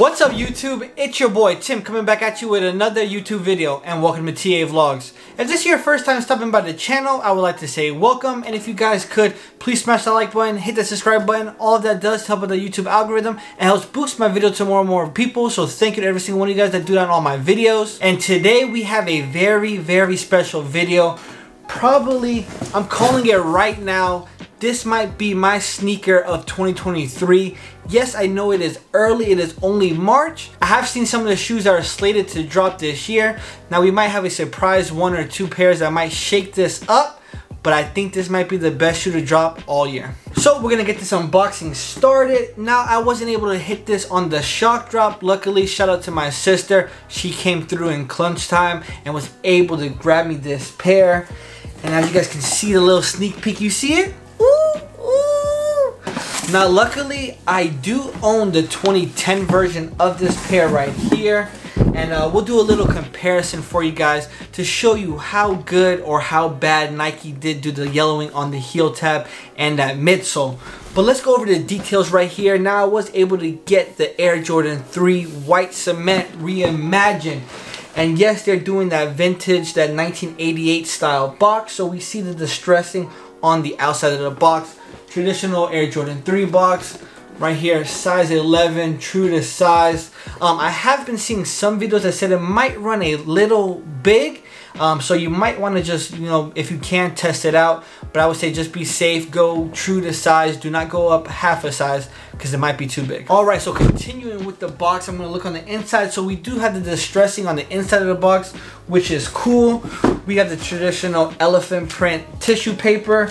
What's up YouTube? It's your boy Tim coming back at you with another YouTube video, and welcome to TA Vlogs. If this is your first time stopping by the channel, I would like to say welcome, and if you guys could, please smash that like button, hit the subscribe button. All of that does help with the YouTube algorithm and helps boost my video to more and more people, so thank you to every single one of you guys that do that on all my videos. And today we have a very special video. Probably, I'm calling it right now, this might be my sneaker of 2023. Yes, I know it is early, it is only March. I have seen some of the shoes that are slated to drop this year. Now we might have a surprise one or two pairs that might shake this up, but I think this might be the best shoe to drop all year. So we're gonna get this unboxing started. Now I wasn't able to hit this on the shock drop. Luckily, shout out to my sister. She came through in clutch time and was able to grab me this pair. And as you guys can see the little sneak peek, you see it? Now luckily I do own the 2010 version of this pair right here, and we'll do a little comparison for you guys to show you how good or how bad Nike did do the yellowing on the heel tab and that midsole. But let's go over the details right here. Now I was able to get the Air Jordan 3 white cement reimagined. And yes, they're doing that vintage, that 1988 style box. So we see the distressing on the outside of the box. Traditional Air Jordan 3 box. Right here, size 11, true to size. I have been seeing some videos that said it might run a little big. So you might want to just, if you can, test it out. But I would say just be safe, go true to size. Do not go up half a size because it might be too big. Alright, so continuing with the box, I'm going to look on the inside. So we do have the distressing on the inside of the box, which is cool. We have the traditional elephant print tissue paper.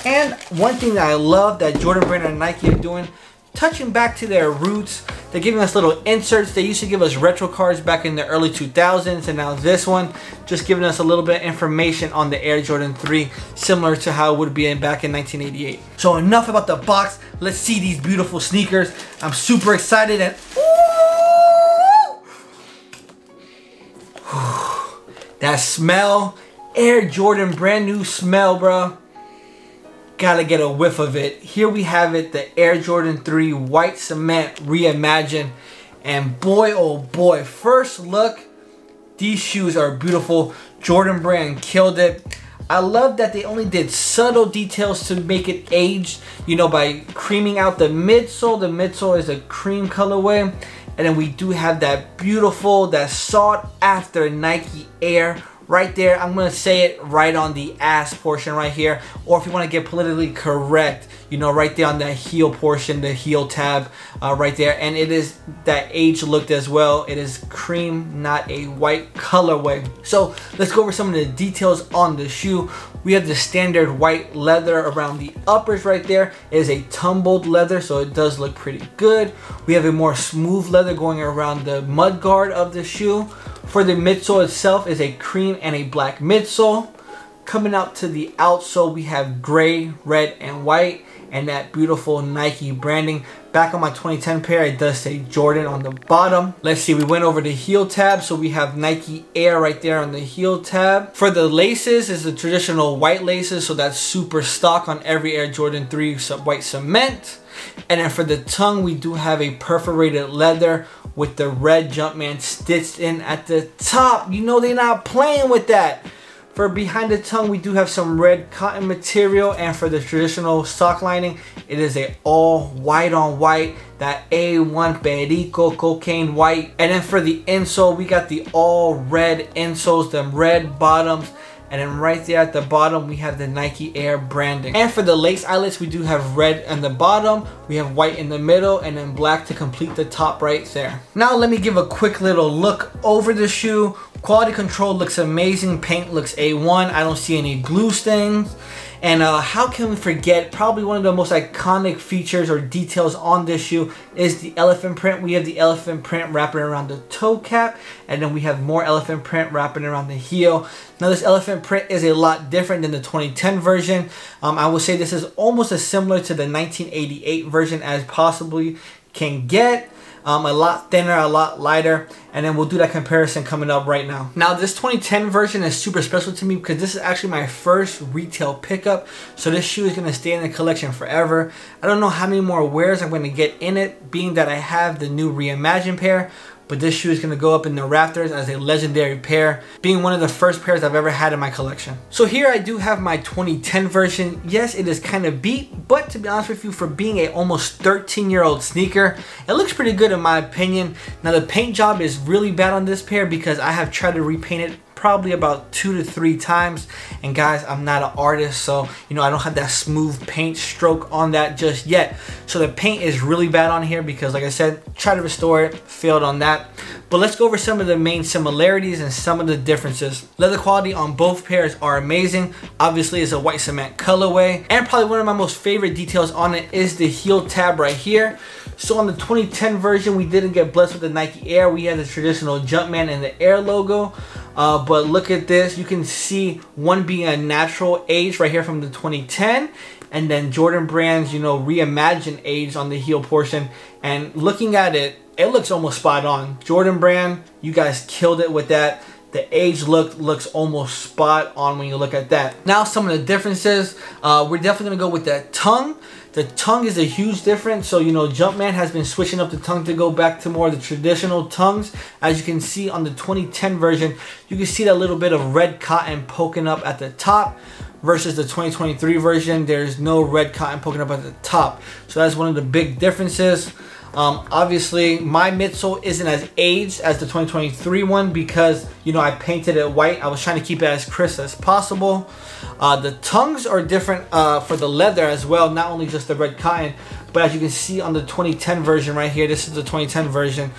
And one thing that I love that Jordan Brand and Nike are doing, touching back to their roots. They're giving us little inserts. They used to give us retro cards back in the early 2000s, and now this one just giving us a little bit of information on the Air Jordan 3, similar to how it would be back in 1988. So enough about the box. Let's see these beautiful sneakers. I'm super excited, and that smell, Air Jordan brand new smell, bro. Gotta get a whiff of it. Here we have it, the Air Jordan 3 white cement reimagined, and boy oh boy, first look, these shoes are beautiful. Jordan Brand killed it. I love that they only did subtle details to make it aged, by creaming out the midsole. The midsole is a cream colorway, and then we do have that beautiful, that sought after Nike Air right there. I'm gonna say it right on the ass portion right here, or if you want to get politically correct, right there on that heel portion, the heel tab right there. And it is that age look as well. It is cream, not a white colorway. So let's go over some of the details on the shoe. We have the standard white leather around the uppers right there. It is a tumbled leather, so it does look pretty good. We have a more smooth leather going around the mud guard of the shoe. For the midsole itself is a cream and a black midsole. Coming out to the outsole, we have gray, red, and white, and that beautiful Nike branding. Back on my 2010 pair, it does say Jordan on the bottom. Let's see, we went over the heel tab, so we have Nike Air right there on the heel tab. For the laces, is the traditional white laces, so that's super stock on every Air Jordan 3 white cement. And then for the tongue, we do have a perforated leather with the red Jumpman stitched in at the top. They're not playing with that. For behind the tongue, we do have some red cotton material, and for the traditional sock lining, it is a all white on white, that A1 Perico cocaine white. And then for the insole, we got the all red insoles, them red bottoms. And then right there at the bottom, we have the Nike Air branding. And for the lace eyelets, we do have red on the bottom, we have white in the middle, and then black to complete the top right there. Now let me give a quick little look over the shoe. Quality control looks amazing. Paint looks A1. I don't see any glue stains. And how can we forget, probably one of the most iconic features or details on this shoe is the elephant print. We have the elephant print wrapping around the toe cap, and then we have more elephant print wrapping around the heel. Now this elephant print is a lot different than the 2010 version. I would say this is almost as similar to the 1988 version as possibly can get. a lot thinner, a lot lighter, and then we'll do that comparison coming up right now. Now this 2010 version is super special to me because this is actually my first retail pickup, so this shoe is going to stay in the collection forever. I don't know how many more wears I'm going to get in it, being that I have the new Reimagined pair, but this shoe is going to go up in the rafters as a legendary pair, being one of the first pairs I've ever had in my collection. So here I do have my 2010 version. Yes, it is kind of beat, but to be honest with you, for being a almost 13-year-old sneaker, it looks pretty good in my opinion. Now the paint job is really bad on this pair because I have tried to repaint it probably about 2 to 3 times, and guys, I'm not an artist, so you know I don't have that smooth paint stroke on that just yet. So the paint is really bad on here because, like I said, tried to restore it, failed on that. But let's go over some of the main similarities and some of the differences. Leather quality on both pairs are amazing. Obviously it's a white cement colorway, and probably one of my most favorite details on it is the heel tab right here. So on the 2010 version, we didn't get blessed with the Nike Air. We had the traditional Jumpman and the Air logo. But look at this, you can see one being a natural age right here from the 2010, and then Jordan Brand's, you know, reimagined age on the heel portion. And looking at it, it looks almost spot on. Jordan Brand, you guys killed it with that. The age looks almost spot on when you look at that. Now some of the differences, we're definitely gonna go with that tongue. The tongue is a huge difference. So, you know, Jumpman has been switching up the tongue to go back to more of the traditional tongues. As you can see on the 2010 version, you can see that little bit of red cotton poking up at the top, versus the 2023 version, there's no red cotton poking up at the top. So that's one of the big differences. Obviously my midsole isn't as aged as the 2023 one because, you know, I painted it white. I was trying to keep it as crisp as possible. The tongues are different for the leather as well, not only just the red cotton, but as you can see on the 2010 version right here, this is the 2010 version,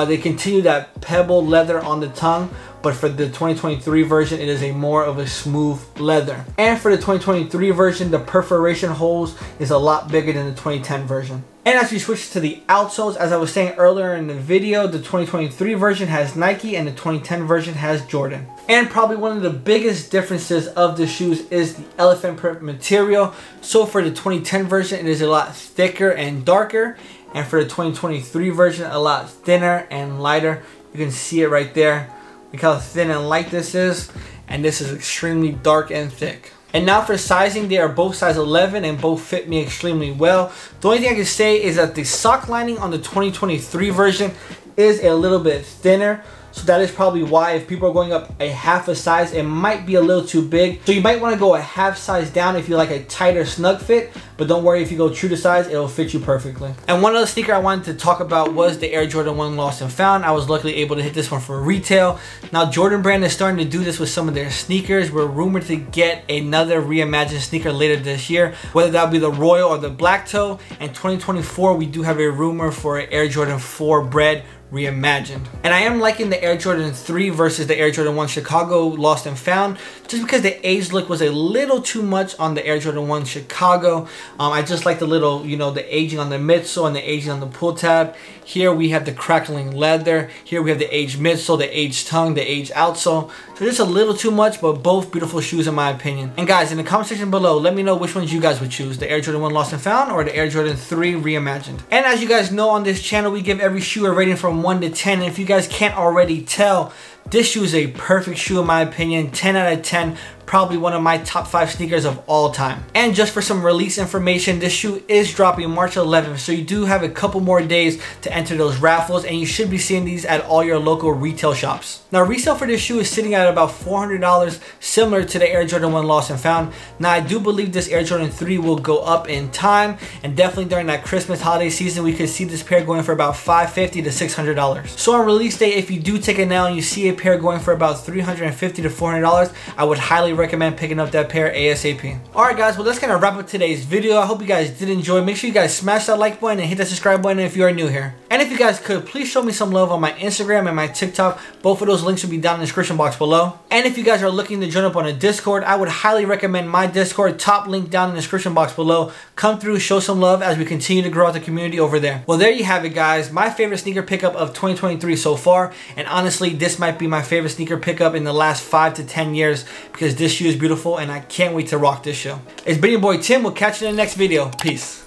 they continue that pebble leather on the tongue, but for the 2023 version, it is a more of a smooth leather. And for the 2023 version, the perforation holes is a lot bigger than the 2010 version. And as we switch to the outsoles, as I was saying earlier in the video, the 2023 version has Nike and the 2010 version has Jordan. And probably one of the biggest differences of the shoes is the elephant print material. So for the 2010 version, it is a lot thicker and darker. And for the 2023 version, a lot thinner and lighter. You can see it right there. Look how thin and light this is. And this is extremely dark and thick. And now for sizing, they are both size 11 and both fit me extremely well. The only thing I can say is that the sock lining on the 2023 version is a little bit thinner. So that is probably why if people are going up a half a size, it might be a little too big. So you might want to go a half size down if you like a tighter snug fit. But don't worry, if you go true to size, it'll fit you perfectly. And one other sneaker I wanted to talk about was the Air Jordan 1 Lost and Found. I was luckily able to hit this one for retail. Now Jordan Brand is starting to do this with some of their sneakers. We're rumored to get another reimagined sneaker later this year, whether that be the Royal or the Black Toe. And 2024, we do have a rumor for an Air Jordan 4 Bread reimagined. And I am liking the Air Jordan 3 versus the Air Jordan 1 Chicago Lost and Found, just because the aged look was a little too much on the Air Jordan 1 Chicago. I just like the little, you know, the aging on the midsole and the aging on the pull tab. Here we have the crackling leather. Here we have the aged midsole, the aged tongue, the aged outsole. So just a little too much, but both beautiful shoes in my opinion. And guys, in the comment section below, let me know which ones you guys would choose, the Air Jordan 1 Lost and Found or the Air Jordan 3 reimagined. And as you guys know, on this channel, we give every shoe a rating from 1 to 10. And if you guys can't already tell, this shoe is a perfect shoe in my opinion. 10 out of 10. Probably one of my top 5 sneakers of all time. And just for some release information, this shoe is dropping March 11th, so you do have a couple more days to enter those raffles, and you should be seeing these at all your local retail shops. Now resale for this shoe is sitting at about $400, similar to the Air Jordan 1 Lost and Found. Now I do believe this Air Jordan 3 will go up in time, and definitely during that Christmas holiday season we could see this pair going for about $550 to $600. So on release day, if you do take it now and you see a pair going for about $350 to $400, I would highly recommend picking up that pair ASAP. Alright guys, well that's gonna wrap up today's video. I hope you guys did enjoy. Make sure you guys smash that like button and hit that subscribe button if you are new here. And if you guys could, please show me some love on my Instagram and my TikTok. Both of those links will be down in the description box below. And if you guys are looking to join up on a Discord, I would highly recommend my Discord, top link down in the description box below. Come through, show some love as we continue to grow out the community over there. Well, there you have it guys, my favorite sneaker pickup of 2023 so far, and honestly this might be my favorite sneaker pickup in the last 5 to 10 years because this shoe is beautiful and I can't wait to rock this shoe. It's been your boy Tim. We'll catch you in the next video. Peace.